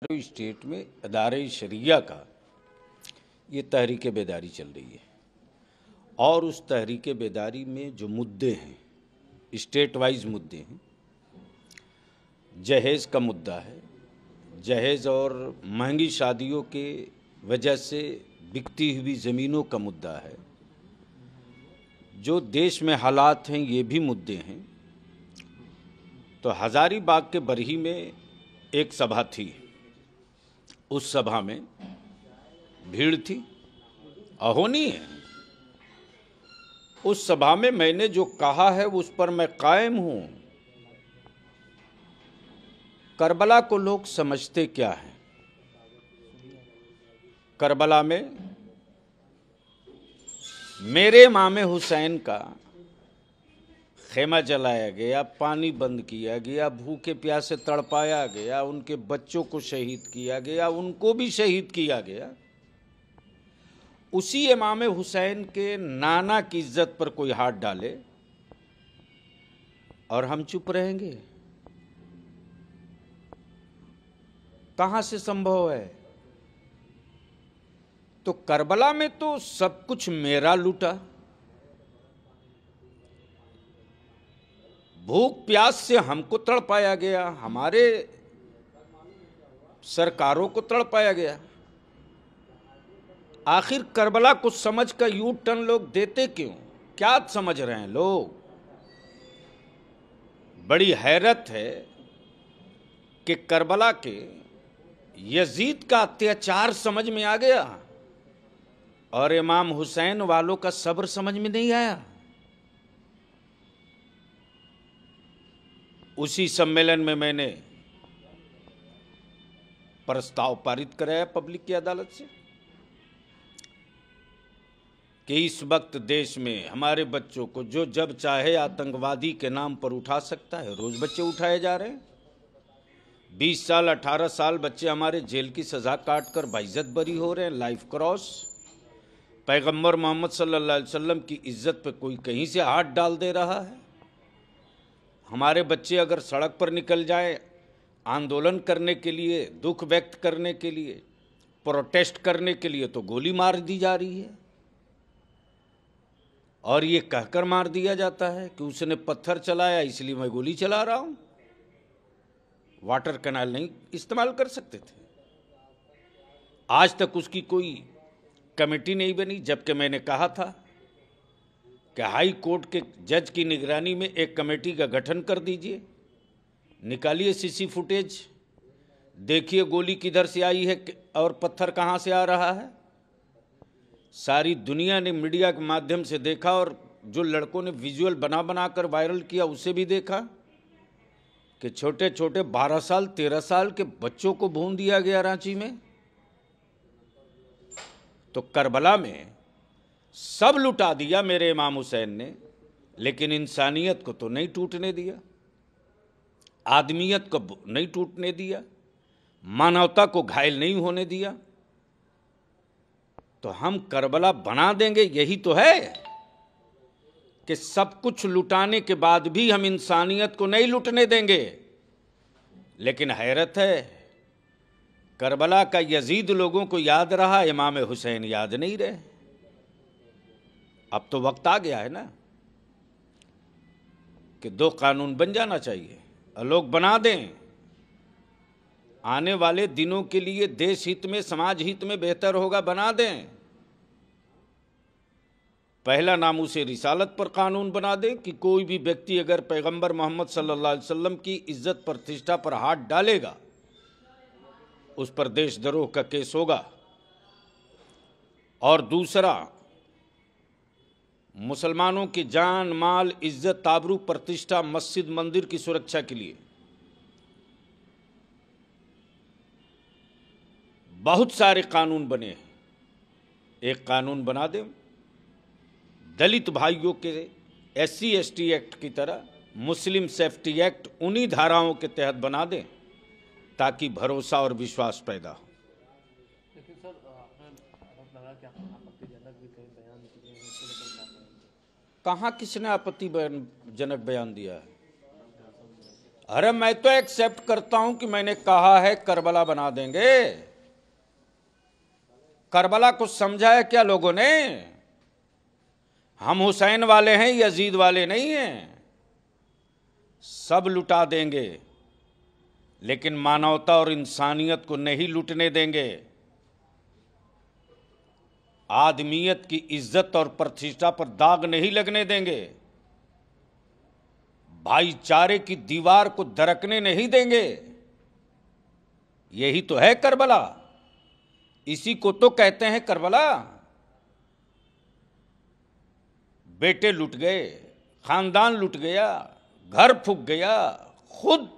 State में अदारे शरिया का ये तहरीक बेदारी चल रही है और उस तहरीक बेदारी में जो मुद्दे हैं, स्टेट वाइज मुद्दे हैं। जहेज़ का मुद्दा है। जहेज़ और महंगी शादियों के वजह से बिकती हुई ज़मीनों का मुद्दा है। जो देश में हालात हैं ये भी मुद्दे हैं। तो हज़ारीबाग के बरही में एक सभा थी, उस सभा में भीड़ थी, अहोनी है। उस सभा में मैंने जो कहा है उस पर मैं कायम हूं। करबला को लोग समझते क्या है? करबला में मेरे इमाम हुसैन का खेमा जलाया गया, पानी बंद किया गया, भूखे प्यासे तड़पाया गया, उनके बच्चों को शहीद किया गया, उनको भी शहीद किया गया। उसी इमाम हुसैन के नाना की इज्जत पर कोई हाथ डाले और हम चुप रहेंगे? कहां से संभव है? तो करबला में तो सब कुछ मेरा लूटा, भूख प्यास से हमको तड़पाया गया, हमारे सरकारों को तड़पाया गया। आखिर करबला को समझ का यू टर्न लोग देते क्यों? क्या समझ रहे हैं लोग? बड़ी हैरत है कि करबला के यजीद का अत्याचार समझ में आ गया और इमाम हुसैन वालों का सब्र समझ में नहीं आया। उसी सम्मेलन में मैंने प्रस्ताव पारित कराया पब्लिक की अदालत से कि इस वक्त देश में हमारे बच्चों को जो जब चाहे आतंकवादी के नाम पर उठा सकता है। रोज बच्चे उठाए जा रहे हैं। 20 साल 18 साल बच्चे हमारे जेल की सजा काट कर बाइज्जत बरी हो रहे हैं। Life cross. पैगंबर मोहम्मद सल्लल्लाहु अलैहि वसल्लम की इज्जत पे कोई कहीं से हाथ डाल दे रहा है। हमारे बच्चे अगर सड़क पर निकल जाए आंदोलन करने के लिए, दुख व्यक्त करने के लिए, प्रोटेस्ट करने के लिए, तो गोली मार दी जा रही है। और ये कहकर मार दिया जाता है कि उसने पत्थर चलाया इसलिए मैं गोली चला रहा हूं। वाटर कैनाल नहीं इस्तेमाल कर सकते थे। आज तक उसकी कोई कमेटी नहीं बनी, जबकि मैंने कहा था कि हाई कोर्ट के जज की निगरानी में एक कमेटी का गठन कर दीजिए, निकालिए सीसी फुटेज, देखिए गोली किधर से आई है और पत्थर कहां से आ रहा है। सारी दुनिया ने मीडिया के माध्यम से देखा और जो लड़कों ने विजुअल बना बना कर वायरल किया उसे भी देखा कि छोटे छोटे 12 साल 13 साल के बच्चों को भून दिया गया रांची में। तो करबला में सब लुटा दिया मेरे इमाम हुसैन ने, लेकिन इंसानियत को तो नहीं टूटने दिया, आदमियत को नहीं टूटने दिया, मानवता को घायल नहीं होने दिया। तो हम करबला बना देंगे, यही तो है कि सब कुछ लुटाने के बाद भी हम इंसानियत को नहीं लुटने देंगे। लेकिन हैरत है, करबला का यजीद लोगों को याद रहा, इमाम हुसैन याद नहीं रहे। अब तो वक्त आ गया है ना कि 2 कानून बन जाना चाहिए और लोग बना दें। आने वाले दिनों के लिए देश हित में, समाज हित में बेहतर होगा, बना दें। पहला नामूसे रिसालत पर कानून बना दें कि कोई भी व्यक्ति अगर पैगंबर मोहम्मद सल्लल्लाहु अलैहि वसल्लम की इज्जत प्रतिष्ठा पर हाथ डालेगा उस पर देशद्रोह का केस होगा। और दूसरा, मुसलमानों की जान माल इज्जत आबरू प्रतिष्ठा मस्जिद मंदिर की सुरक्षा के लिए बहुत सारे कानून बने हैं। एक कानून बना दें दलित भाइयों के SC ST एक्ट की तरह, मुस्लिम सेफ्टी एक्ट उन्हीं धाराओं के तहत बना दें ताकि भरोसा और विश्वास पैदा हो। लेकिन सर लगा क्या आपत्तिजनक भी कई बयान दिए हैं, इसको लेकर क्या कहेंगे? कहाँ किसने आपत्तिजनक बयान दिया है? अरे मैं तो एक्सेप्ट करता हूं कि मैंने कहा है करबला बना देंगे। करबला कुछ समझा है क्या लोगों ने? हम हुसैन वाले हैं, यजीद वाले नहीं हैं। सब लुटा देंगे, लेकिन मानवता और इंसानियत को नहीं लूटने देंगे। आदमियत की इज्जत और प्रतिष्ठा पर दाग नहीं लगने देंगे। भाईचारे की दीवार को दरकने नहीं देंगे। यही तो है करबला, इसी को तो कहते हैं करबला। बेटे लुट गए, खानदान लुट गया, घर फूक गया, खुद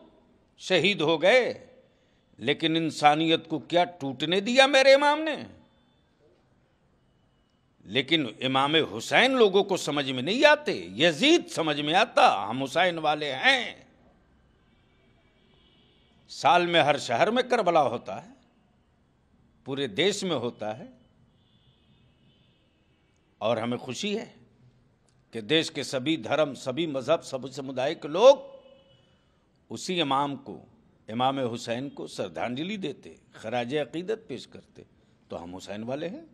शहीद हो गए, लेकिन इंसानियत को क्या टूटने दिया मेरे इमाम ने? लेकिन इमाम हुसैन लोगों को समझ में नहीं आते, यजीद समझ में आता। हम हुसैन वाले हैं। साल में हर शहर में करबला होता है, पूरे देश में होता है, और हमें खुशी है कि देश के सभी धर्म, सभी मजहब, सभी समुदाय के लोग उसी इमाम को, इमाम हुसैन को श्रद्धांजलि देते, खराज अकीदत पेश करते। तो हम हुसैन वाले हैं।